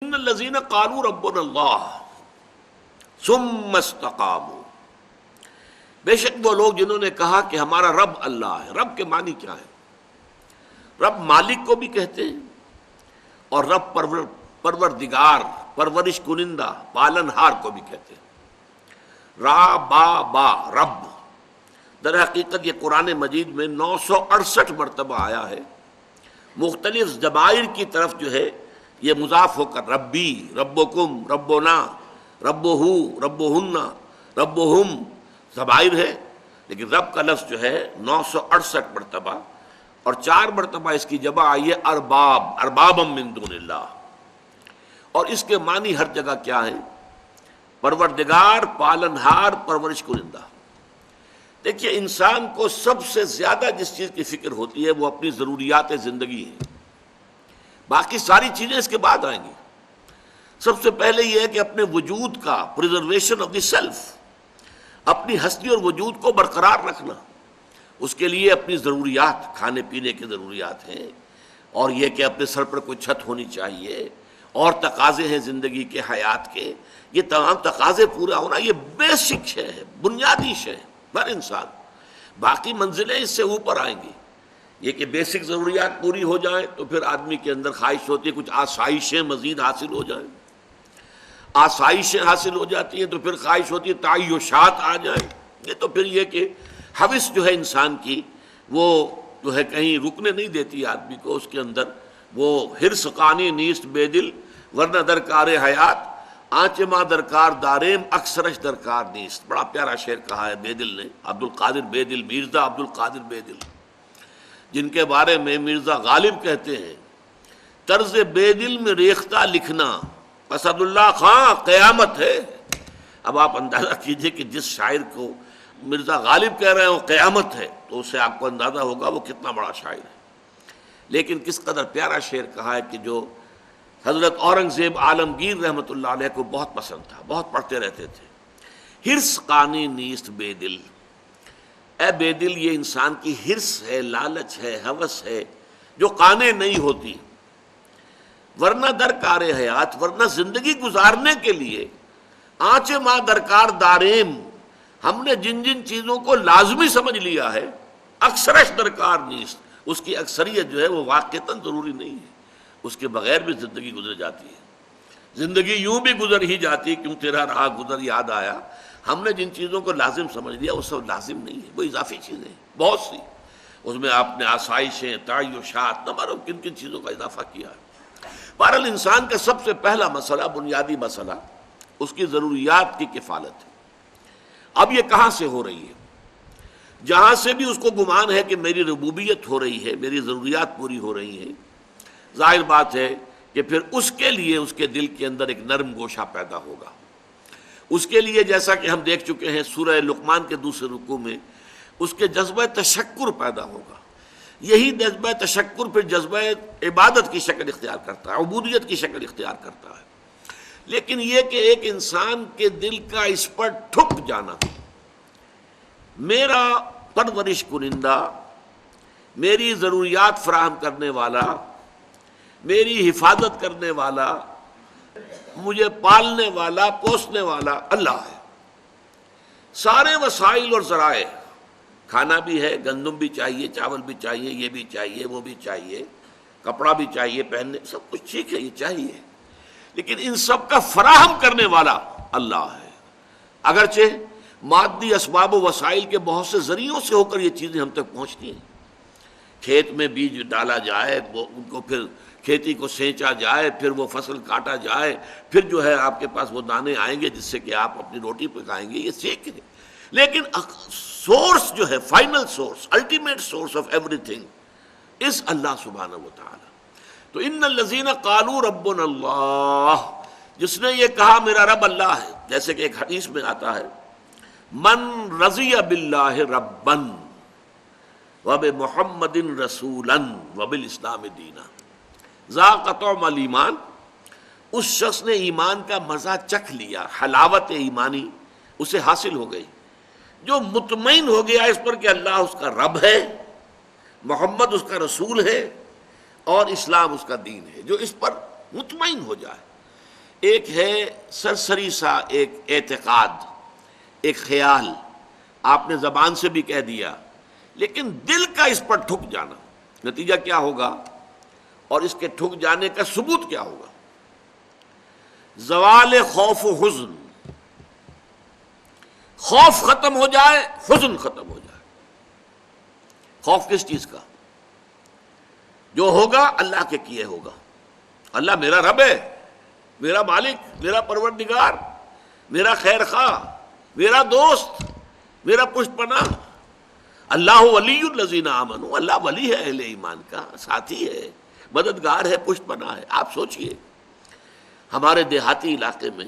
ان الذین قالوا ربنا اللہ ثم استقاموا، بے شک وہ لوگ جنہوں نے کہا کہ ہمارا رب اللہ ہے۔ رب کے معنی کیا ہے؟ رب مالک کو بھی کہتے ہیں اور رب پروردگار، پرورش کنندہ، پالن ہار کو بھی کہتے ہیں۔ را با با رب، در حقیقت یہ قرآن مجید میں 968 مرتبہ آیا ہے۔ مختلف ضمائر کی طرف جو ہے یہ مضاف ہو کر ربی، ربکم، ربنا، ربہو، ربہن، ربہم ضمائر ہے، لیکن رب کا لفظ جو ہے 968 مرتبہ، اور 4 مرتبہ اس کی جمع آئی ہے ارباب، اربابا من دون اللہ، اور اس کے معنی ہر جگہ کیا ہے؟ پروردگار، پالنہار، پرورش کنندہ۔ دیکھیے انسان کو سب سے زیادہ جس چیز کی فکر ہوتی ہے وہ اپنی ضروریات زندگی ہے، باقی ساری چیزیں اس کے بعد آئیں گی۔ سب سے پہلے یہ ہے کہ اپنے وجود کا پریزرویشن آف دی سیلف، اپنی ہستی اور وجود کو برقرار رکھنا، اس کے لیے اپنی ضروریات، کھانے پینے کی ضروریات ہیں، اور یہ کہ اپنے سر پر کوئی چھت ہونی چاہیے، اور تقاضے ہیں زندگی کے، حیات کے، یہ تمام تقاضے پورا ہونا یہ بیسک شے ہے، بنیادی شے ہے ہر انسان۔ باقی منزلیں اس سے اوپر آئیں گی، یہ کہ بیسک ضروریات پوری ہو جائیں تو پھر آدمی کے اندر خواہش ہوتی ہے کچھ آسائشیں مزید حاصل ہو جائیں، آسائشیں حاصل ہو جاتی ہیں تو پھر خواہش ہوتی ہے تعیشات آ جائیں، یہ تو پھر یہ کہ حوث جو ہے انسان کی وہ جو ہے کہیں رکنے نہیں دیتی آدمی کو، اس کے اندر وہ حرص قانی نیست بے دل ورنہ درکار حیات، آنچ ماں درکار داریم اکثرش درکار نیست۔ بڑا پیارا شعر کہا ہے بے دل نے، عبد القادر بے دل، مرزا عبد القادر بے دل، جن کے بارے میں مرزا غالب کہتے ہیں طرز بے دل میں ریختہ لکھنا اسد اللہ خاں قیامت ہے۔ اب آپ اندازہ کیجئے کہ جس شاعر کو مرزا غالب کہہ رہے ہیں وہ قیامت ہے، تو اس سے آپ کو اندازہ ہوگا وہ کتنا بڑا شاعر ہے۔ لیکن کس قدر پیارا شعر کہا ہے کہ جو حضرت اورنگزیب عالمگیر رحمۃ اللہ علیہ کو بہت پسند تھا، بہت پڑھتے رہتے تھے۔ حرص قانی نیست بے دل، اے بے دل یہ انسان کی حرص ہے، لالچ ہے، ہوس ہے جو قانے نہیں ہوتی، ورنہ درکار حیات، ورنہ زندگی گزارنے کے لیے آنچ ماں درکار داریم، ہم نے جن جن چیزوں کو لازمی سمجھ لیا ہے اکثرش درکار نیست، اس کی اکثریت جو ہے وہ واقعتاً ضروری نہیں ہے، اس کے بغیر بھی زندگی گزر جاتی ہے۔ زندگی یوں بھی گزر ہی جاتی، کیوں تیرا رہا گزر یاد آیا، ہم نے جن چیزوں کو لازم سمجھ لیا وہ سب لازم نہیں ہے، وہ اضافی چیزیں ہیں بہت سی، اس میں آپ نے آسائشیں، تعیشات، نہ معلوم کن کن چیزوں کا اضافہ کیا ہے۔ بہرحال انسان کا سب سے پہلا مسئلہ، بنیادی مسئلہ، اس کی ضروریات کی کفالت ہے۔ اب یہ کہاں سے ہو رہی ہے؟ جہاں سے بھی اس کو گمان ہے کہ میری ربوبیت ہو رہی ہے، میری ضروریات پوری ہو رہی ہیں، ظاہر بات ہے کہ پھر اس کے لیے اس کے دل کے اندر ایک نرم گوشہ پیدا ہوگا۔ اس کے لیے جیسا کہ ہم دیکھ چکے ہیں سورہ لقمان کے دوسرے رکوع میں، اس کے جذبہ تشکر پیدا ہوگا۔ یہی جذبہ تشکر پھر جذبہ عبادت کی شکل اختیار کرتا ہے، عبودیت کی شکل اختیار کرتا ہے۔ لیکن یہ کہ ایک انسان کے دل کا اس پر ٹھک جانا، میرا پرورش کنندہ، میری ضروریات فراہم کرنے والا، میری حفاظت کرنے والا، مجھے پالنے والا، پوسنے والا اللہ ہے۔ سارے وسائل اور ذرائع، کھانا بھی ہے، گندم بھی چاہیے، چاول بھی چاہیے، یہ بھی چاہیے، وہ بھی چاہیے، کپڑا بھی چاہیے پہننے، سب کچھ ٹھیک ہے، یہ چاہیے، لیکن ان سب کا فراہم کرنے والا اللہ ہے۔ اگرچہ مادی اسباب و وسائل کے بہت سے ذریعوں سے ہو کر یہ چیزیں ہم تک پہنچتی ہیں، کھیت میں بیج ڈالا جائے، وہ ان کو پھر کھیتی کو سینچا جائے، پھر وہ فصل کاٹا جائے، پھر جو ہے آپ کے پاس وہ دانے آئیں گے جس سے کہ آپ اپنی روٹی پکائیں گے، یہ ٹھیک ہے، لیکن سورس جو ہے، final source, ultimate source of every thing is اللہ سبحانہ و تعالی۔ تو ان الذین قالوا ربنا اللہ، جس نے یہ کہا میرا رب اللہ ہے، جیسے کہ ایک حدیث میں آتا ہے من رضی باللہ ربا وبمحمد رسولا وبالاسلام دینا ذاق طعم الایمان، اس شخص نے ایمان کا مزہ چکھ لیا، حلاوت ایمانی اسے حاصل ہو گئی، جو مطمئن ہو گیا اس پر کہ اللہ اس کا رب ہے، محمد اس کا رسول ہے، اور اسلام اس کا دین ہے، جو اس پر مطمئن ہو جائے۔ ایک ہے سرسری سا ایک اعتقاد، ایک خیال، آپ نے زبان سے بھی کہہ دیا، لیکن دل کا اس پر ٹھک جانا، نتیجہ کیا ہوگا اور اس کے ٹھک جانے کا ثبوت کیا ہوگا؟ زوال خوف و حزن، خوف ختم ہو جائے، حزن ختم ہو جائے۔ خوف کس چیز کا؟ جو ہوگا اللہ کے کیے ہوگا۔ اللہ میرا رب ہے، میرا مالک، میرا پروردگار، میرا خیر خواہ، میرا دوست، میرا پشت پناہ۔ اللہ ولی الذین آمنوا، اللہ ولی ہے اہل ایمان کا، ساتھی ہے، مددگار ہے، پشت پناہ ہے۔ آپ سوچئے ہمارے دیہاتی علاقے میں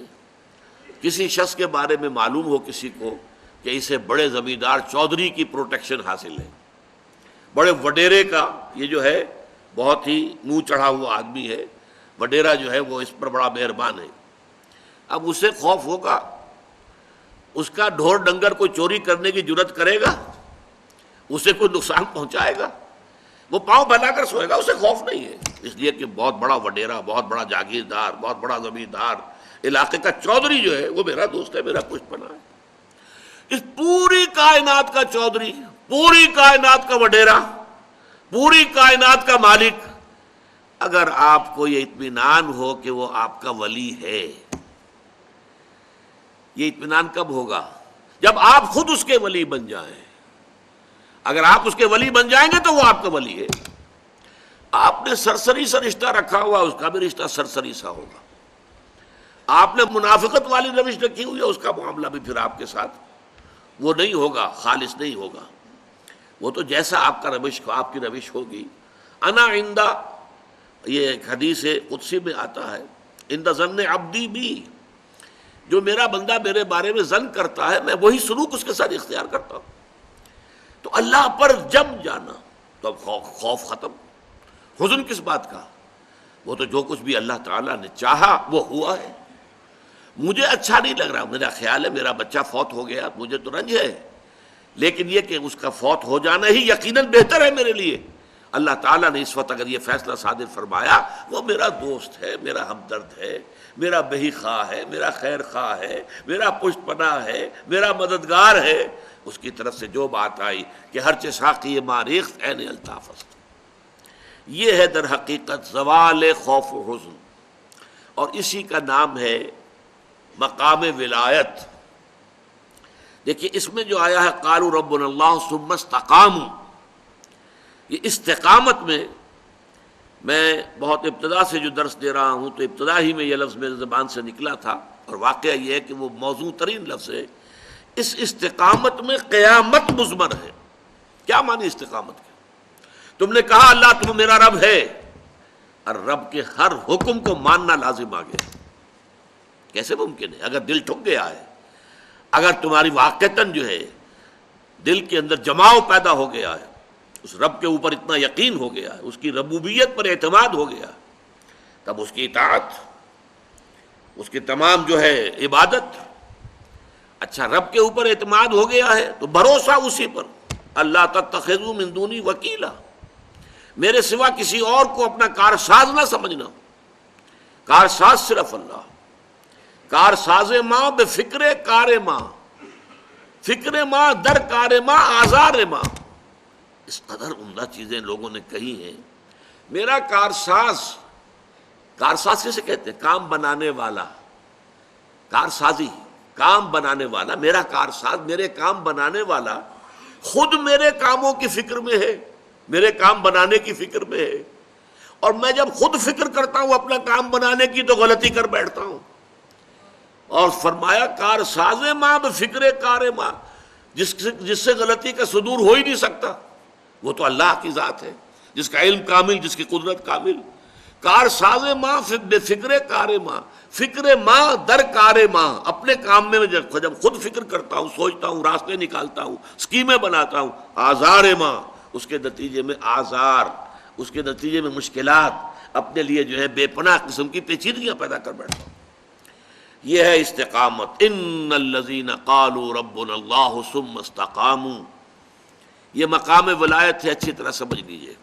کسی شخص کے بارے میں معلوم ہو کسی کو کہ اسے بڑے زمیندار چودھری کی پروٹیکشن حاصل ہے، بڑے وڈیرے کا، یہ جو ہے بہت ہی منہ چڑھا ہوا آدمی ہے، وڈیرا جو ہے وہ اس پر بڑا مہربان ہے۔ اب اسے خوف ہوگا، اس کا ڈھور ڈنگر کوئی چوری کرنے کی جرت کرے گا، اسے کوئی نقصان پہنچائے گا، وہ پاؤں پھیلا کر سوئے گا، اسے خوف نہیں ہے، اس لیے کہ بہت بڑا وڈیرا، بہت بڑا جاگیردار، بہت بڑا زمیندار، علاقے کا چودھری جو ہے وہ میرا دوست ہے، میرا پشت پناہ ہے۔ اس پوری کائنات کا چودھری، پوری کائنات کا وڈیرا، پوری کائنات کا مالک، اگر آپ کو یہ اطمینان ہو کہ وہ آپ کا ولی ہے، یہ اطمینان کب ہوگا؟ جب آپ خود اس کے ولی بن جائیں۔ اگر آپ اس کے ولی بن جائیں گے تو وہ آپ کا ولی ہے۔ آپ نے سرسری سا رشتہ رکھا ہوا، اس کا بھی رشتہ سرسری سا ہوگا۔ آپ نے منافقت والی روش رکھی ہوئی ہے، اس کا معاملہ بھی پھر آپ کے ساتھ وہ نہیں ہوگا، خالص نہیں ہوگا۔ وہ تو جیسا آپ کا روش، آپ کی روش ہوگی۔ انا عندہ، یہ ایک حدیث قدسی میں آتا ہے، عند ظن عبدی بی، جو میرا بندہ میرے بارے میں ظن کرتا ہے میں وہی سلوک اس کے ساتھ اختیار کرتا ہوں۔ تو اللہ پر جم جانا، تو اب خوف ختم۔ حزن کس بات کا؟ وہ تو جو کچھ بھی اللہ تعالیٰ نے چاہا وہ ہوا ہے۔ مجھے اچھا نہیں لگ رہا، میرا خیال ہے میرا بچہ فوت ہو گیا، مجھے تو رنج ہے، لیکن یہ کہ اس کا فوت ہو جانا ہی یقیناً بہتر ہے میرے لیے۔ اللہ تعالیٰ نے اس وقت اگر یہ فیصلہ صادر فرمایا، وہ میرا دوست ہے، میرا ہمدرد ہے، میرا بہی خواہ ہے، میرا خیر خواہ ہے، میرا پشت پناہ ہے، میرا مددگار ہے، اس کی طرف سے جو بات آئی کہ ہر ساقی ماریخت عین الطاف است، یہ ہے در حقیقت زوال خوف و حزن، اور اسی کا نام ہے مقام ولایت۔ دیکھیے اس میں جو آیا ہے قالوا ربنا اللہ ثم استقاموا، یہ استقامت میں بہت ابتدا سے جو درس دے رہا ہوں تو ابتدا ہی میں یہ لفظ میرے زبان سے نکلا تھا، اور واقعہ یہ ہے کہ وہ موضوع ترین لفظ ہے۔ اس استقامت میں قیامت مضمر ہے۔ کیا معنی استقامت کے؟ تم نے کہا اللہ تم میرا رب ہے، اور رب کے ہر حکم کو ماننا لازم آ گیا، کیسے ممکن ہے؟ اگر دل ٹھک گیا ہے، اگر تمہاری واقعتاً جو ہے دل کے اندر جماؤ پیدا ہو گیا ہے، اس رب کے اوپر اتنا یقین ہو گیا ہے، اس کی ربوبیت پر اعتماد ہو گیا، تب اس کی اطاعت، اس کی تمام جو ہے عبادت۔ اچھا رب کے اوپر اعتماد ہو گیا ہے تو بھروسہ اسی پر، اللہ تتخذوا من دونی وکیلا، میرے سوا کسی اور کو اپنا کارساز نہ سمجھنا، کارساز صرف اللہ۔ کارساز ماں بے فکر کار ماں، فکر ماں در کار ماں آزار ماں، اس قدر عمدہ چیزیں لوگوں نے کہی ہیں۔ میرا کارساز، کارساز کسے کہتے ہیں؟ کام بنانے والا، کارسازی، کام بنانے والا، میرا کارساز، میرے کام بنانے والا خود میرے کاموں کی فکر میں ہے، میرے کام بنانے کی فکر میں ہے، اور میں جب خود فکر کرتا ہوں اپنا کام بنانے کی تو غلطی کر بیٹھتا ہوں۔ اور فرمایا کارساز ماں بفکر کار ماں، جس سے غلطی کا صدور ہو ہی نہیں سکتا، وہ تو اللہ کی ذات ہے، جس کا علم کامل، جس کی قدرت کامل۔ کارساز ماں بے فکر کار ماں، فکر ماں در کار ماں، اپنے کام میں جب خود فکر کرتا ہوں، سوچتا ہوں، راستے نکالتا ہوں، اسکیمیں بناتا ہوں، آزار ماں، اس کے نتیجے میں آزار، اس کے نتیجے میں مشکلات، اپنے لیے جو ہے بے پناہ قسم کی پیچیدگیاں پیدا کر بیٹھتا ہوں۔ یہ ہے استقامت۔ ان الذین قالوا ربنا اللہ ثم استقاموا، یہ مقام ولایت ہے، اچھی طرح سمجھ لیجئے۔